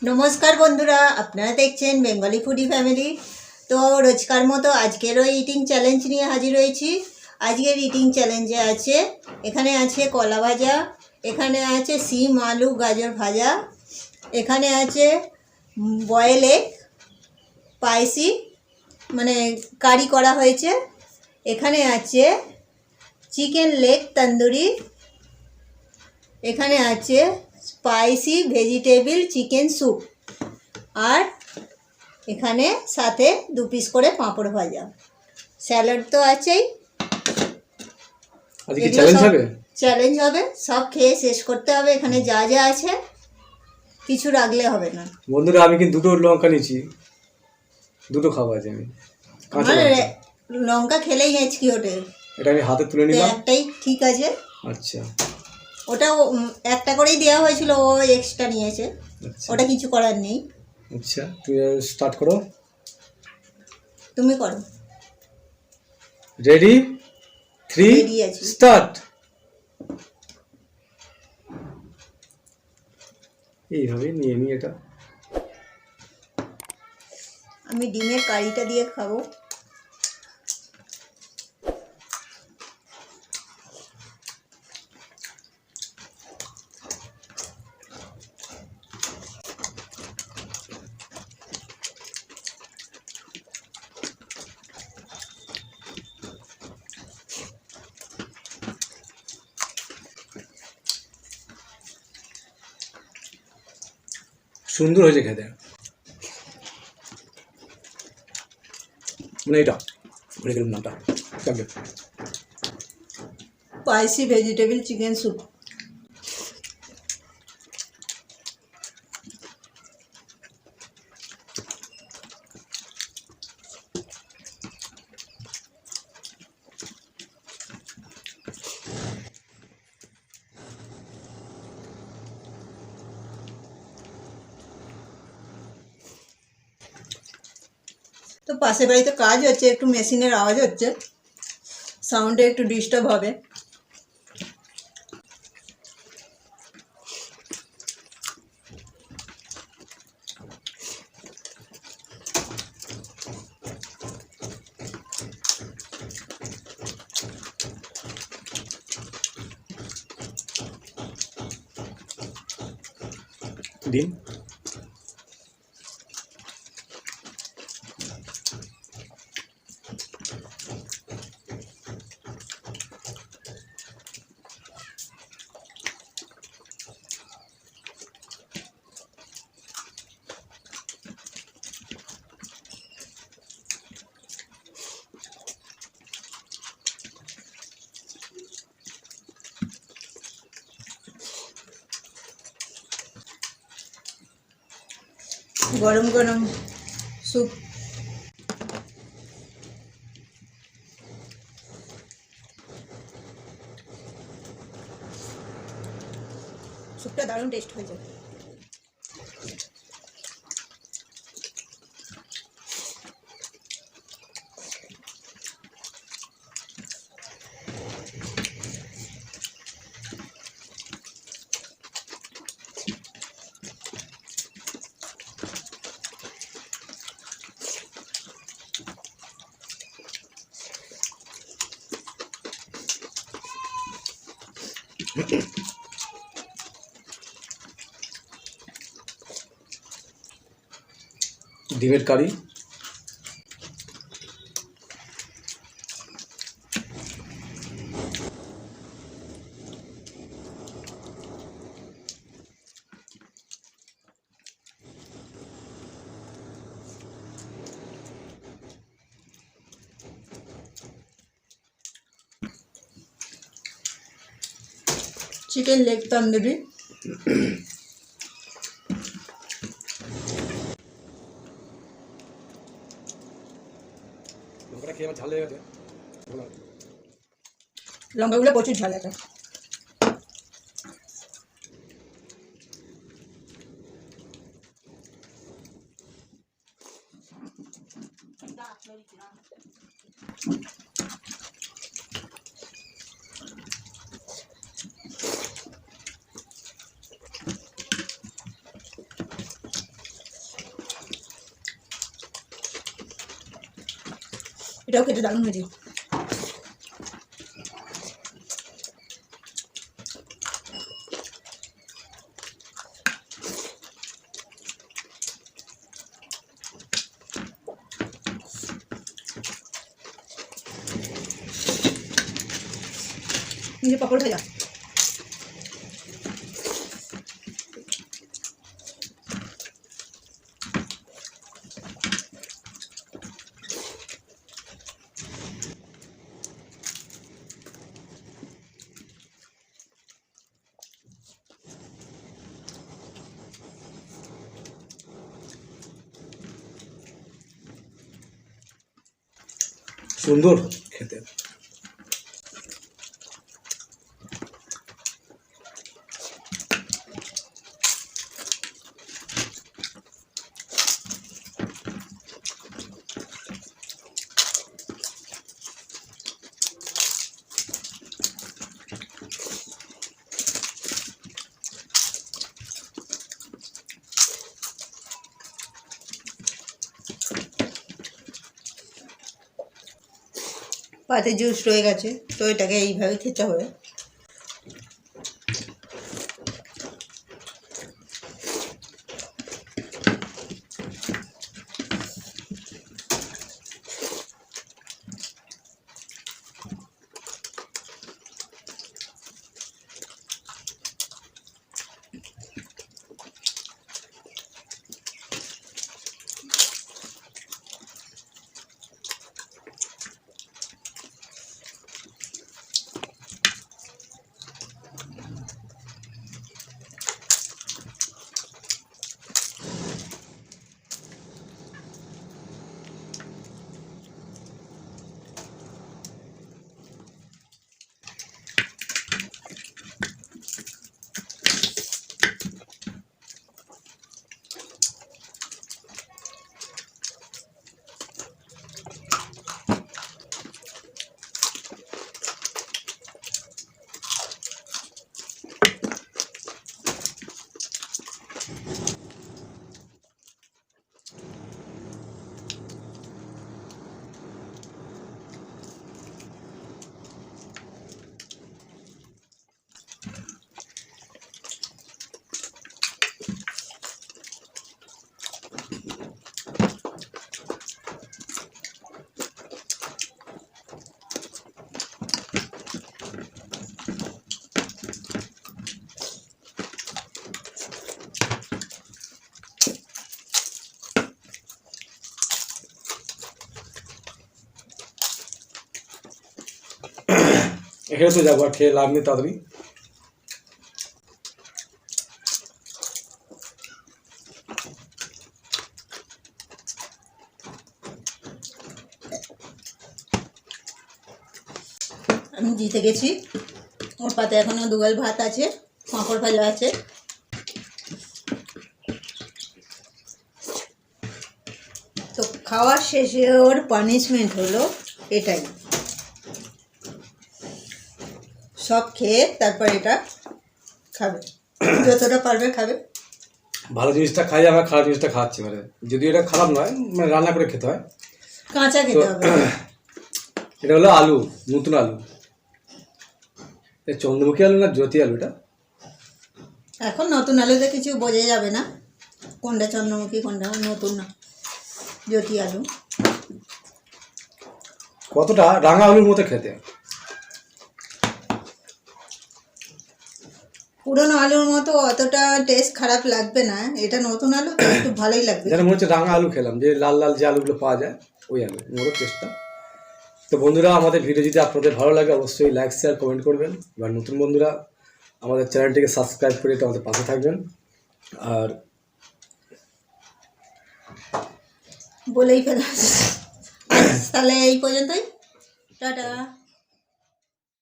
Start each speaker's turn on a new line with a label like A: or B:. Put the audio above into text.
A: নমস্কার বন্ধুরা, আপনারা দেখছেন বেঙ্গলি ফুডি ফ্যামিলি। তো রোজকার মতো আজকেরও ইটিং চ্যালেঞ্জ নিয়ে হাজির হয়েছি। আজকের ইটিং চ্যালেঞ্জে আছে, এখানে আছে কলা ভাজা, এখানে আছে সিম আলু গাজর ভাজা, এখানে আছে বয়েল এগ স্পাইসি মানে কারি করা হয়েছে, এখানে আছে চিকেন লেগ তন্দুরি, এখানে আছে স্পাইসি ভেজিটেবল চিকেন স্যুপ, আর এখানে সাথে 2 পিস করে পাঁপড় ভাজা, স্যালাড তো আছেই।
B: আজকে চ্যালেঞ্জ হবে,
A: চ্যালেঞ্জ হবে, সব খেয়ে শেষ করতে হবে। এখানে যা যা আছে কিছু রাখলে হবে না।
B: বন্ধুরা আমি কিন্তু 2টো লঙ্কা নিয়েছি, 2টো খাবো আজ আমি। কাঁচা
A: লঙ্কা খেলেই হেঁচকি ওঠে,
B: এটা আমি হাতে তুলে নিলাম।
A: একটাই ঠিক আছে।
B: আচ্ছা,
A: ওটাও একটা করেই দেওয়া হয়েছিল, ও এক্সট্রা নিয়েছে, ওটা কিছু করার নেই।
B: আচ্ছা তুমি স্টার্ট করো।
A: তুমি করো।
B: Ready 3 start. এইভাবে নিয়ে নি এটা।
A: আমি ডিমের কারিটা দিয়ে খাবো।
B: সুন্দর হয়েছে খেতে, মানে এটা ভুলে গেলাম নামটা।
A: Spicy vegetable chicken soup. তো পাশের বাড়িতে কাজ হচ্ছে, একটু মেশিনের আওয়াজ হচ্ছে, সাউন্ডে একটু ডিস্টার্ব হবে।
B: ডিম
A: গরম গরম স্যুপ। স্যুপটা দারুণ টেস্ট হয়েছে।
B: ডিমের কারি,
A: চিকেন লেগ তন্দুরি,
B: লঙ্কাটা খেয়ে আমার ঝাল লেগে গেছে।
A: লঙ্কাগুলো প্রচুর ঝাল আছে। এটাও খেতে দারুণ হয়েছে। ये पापड़ भाजा
B: সুন্দর খেতে।
A: পাতে জুস রয়ে গেছে, তো এটাকে এইভাবে খেতে হবে।
B: এখানে তো যাবো, আর খেয়ে লাভ নেই তাড়াতাড়ি।
A: আমি জিতে গেছি। ওর পাতে এখনো দুগাল ভাত আছে, পাঁপড় ভাজা আছে। তো খাওয়ার শেষে ওর পানিশমেন্ট হলো এটাই, সব খেয়ে তারপর এটা খাবে, যতটা পারবে খাবে।
B: ভালো জিনিসটা খাই, আমরা খারাপ জিনিসটা খাচ্ছি, মানে যদিও এটা খারাপ নয়, মানে রান্না করে খেতে হয়।
A: কাঁচা
B: তো
A: খেতে হবে।
B: এটা হলো আলু, নতুন আলু। চন্দ্রমুখী আলু না জ্যোতি আলুটা?
A: এখন নতুন আলুতে কিছু বোঝা যাবে না কোনটা চন্দ্রমুখী কোনটা নতুন, না জ্যোতি আলু।
B: কতটা রাঙা আলুর মতো খেতে।
A: পুরনো আলুর মতো অতটা টেস্ট খারাপ লাগবে না, এটা নতুন আলু তো একটু ভালোই লাগবে।
B: যেন মনে হচ্ছে রাঙা আলু খেলাম, যে লাল লাল যে আলুগুলো পাওয়া যায় ওই আলু, মোরও চেষ্টা। তো বন্ধুরা, আমাদের ভিডিও যদি আপনাদের ভালো লাগে অবশ্যই লাইক শেয়ার কমেন্ট করবেন। এবার নতুন বন্ধুরা আমাদের চ্যানেলটিকে সাবস্ক্রাইব করে একটু আমাদের পাশে থাকবেন। আর
A: বলেই ফেলা, তাহলে এই পর্যন্তই, টাটা।